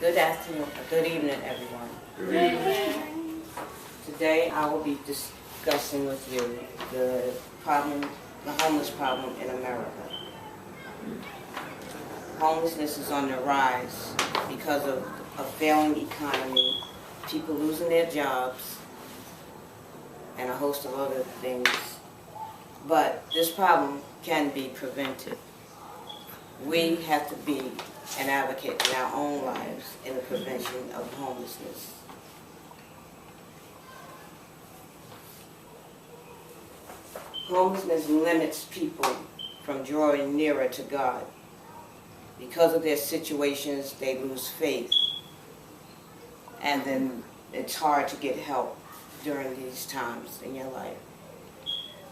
Good afternoon, good evening, everyone. Good evening. Today I will be discussing with you the homeless problem in America. Homelessness is on the rise because of a failing economy, people losing their jobs, and a host of other things. But this problem can be prevented. We have to be an advocate in our own lives in the prevention of homelessness. Homelessness limits people from drawing nearer to God. Because of their situations, they lose faith, and then it's hard to get help during these times in your life.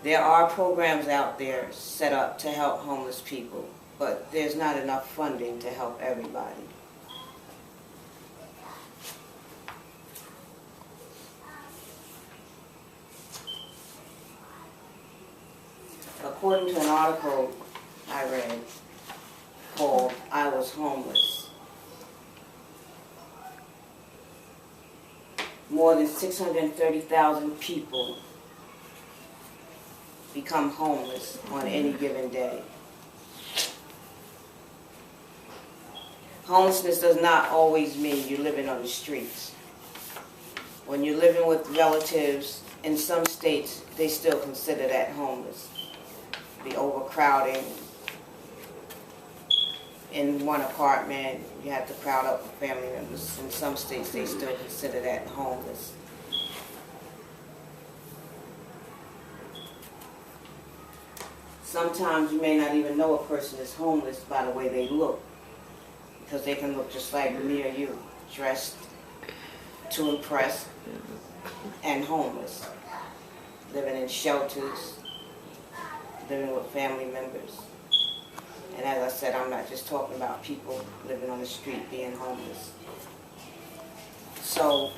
There are programs out there set up to help homeless people, but there's not enough funding to help everybody. According to an article I read called "I Was Homeless," more than 630,000 people become homeless on any given day. Homelessness does not always mean you're living on the streets. When you're living with relatives, in some states, they still consider that homeless. The overcrowding in one apartment, you have to crowd up with family members. In some states, they still consider that homeless. Sometimes you may not even know a person is homeless by the way they look, because they can look just like me or you, dressed to impress and homeless, living in shelters, living with family members. And as I said, I'm not just talking about people living on the street being homeless. So,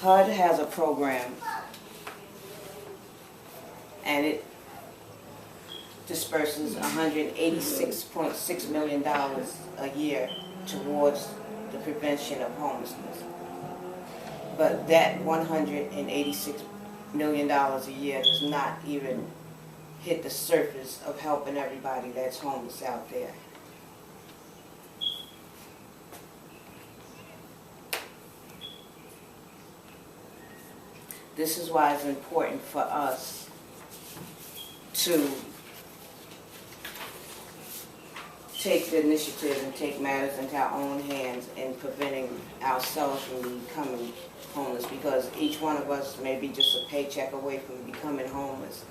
HUD has a program, and it disperses $186.6 million a year towards the prevention of homelessness. But that $186 million a year does not even hit the surface of helping everybody that's homeless out there. This is why it's important for us to take the initiative and take matters into our own hands in preventing ourselves from becoming homeless, because each one of us may be just a paycheck away from becoming homeless.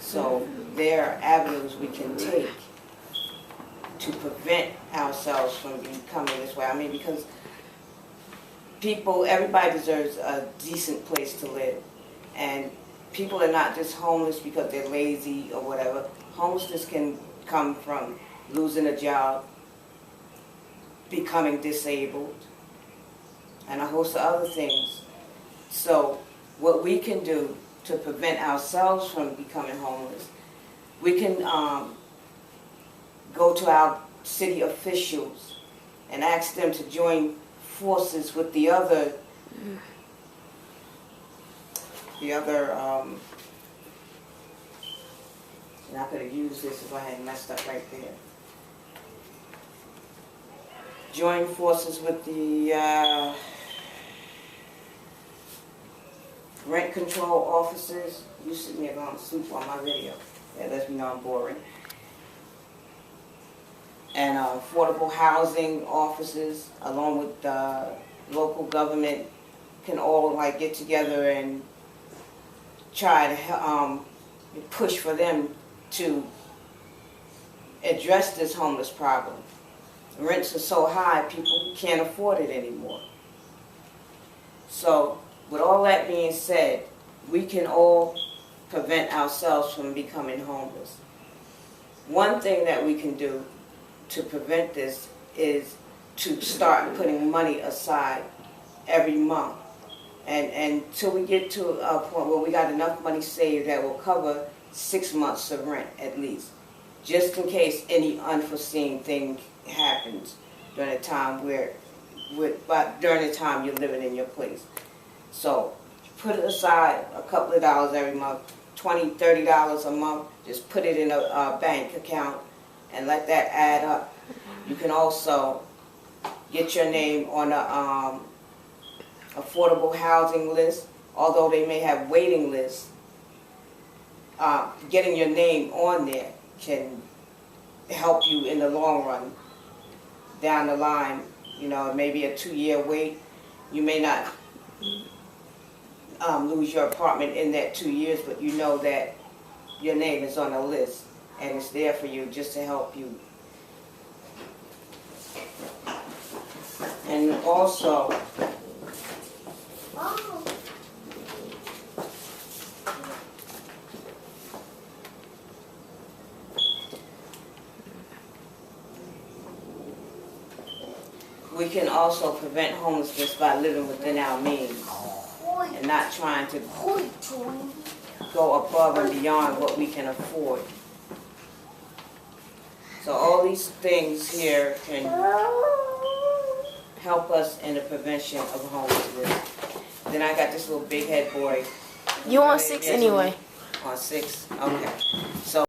So there are avenues we can take to prevent ourselves from becoming this way. I mean, because everybody deserves a decent place to live. And people are not just homeless because they're lazy or whatever. Homelessness can come from losing a job, becoming disabled, and a host of other things. So what we can do to prevent ourselves from becoming homeless, we can go to our city officials and ask them to join forces with the other and I could have used this if I had messed up right there. Join forces with the rent control officers. You see me going to sleep on my video. That lets me know I'm boring. And affordable housing officers, along with the local government, can all get together and try to push for them to address this homeless problem. Rents are so high, people can't afford it anymore. So, with all that being said, we can all prevent ourselves from becoming homeless. One thing that we can do to prevent this is to start putting money aside every month. And until we get to a point where we got enough money saved that will cover 6 months of rent at least. just in case any unforeseen thing happens during the time during the time you're living in your place. So put it aside a couple of dollars every month, $20, $30 a month. Just put it in a bank account and let that add up. You can also get your name on a affordable housing list, although they may have waiting lists. Getting your name on there can help you in the long run. Down the line, you know, maybe a 2-year wait. You may not lose your apartment in that 2 years, but you know that your name is on a list and it's there for you just to help you. And also, we can also prevent homelessness by living within our means and not trying to go above and beyond what we can afford. So all these things here can help us in the prevention of homelessness. Then I got this little big head boy. You on 6 anyway. On 6? Okay. So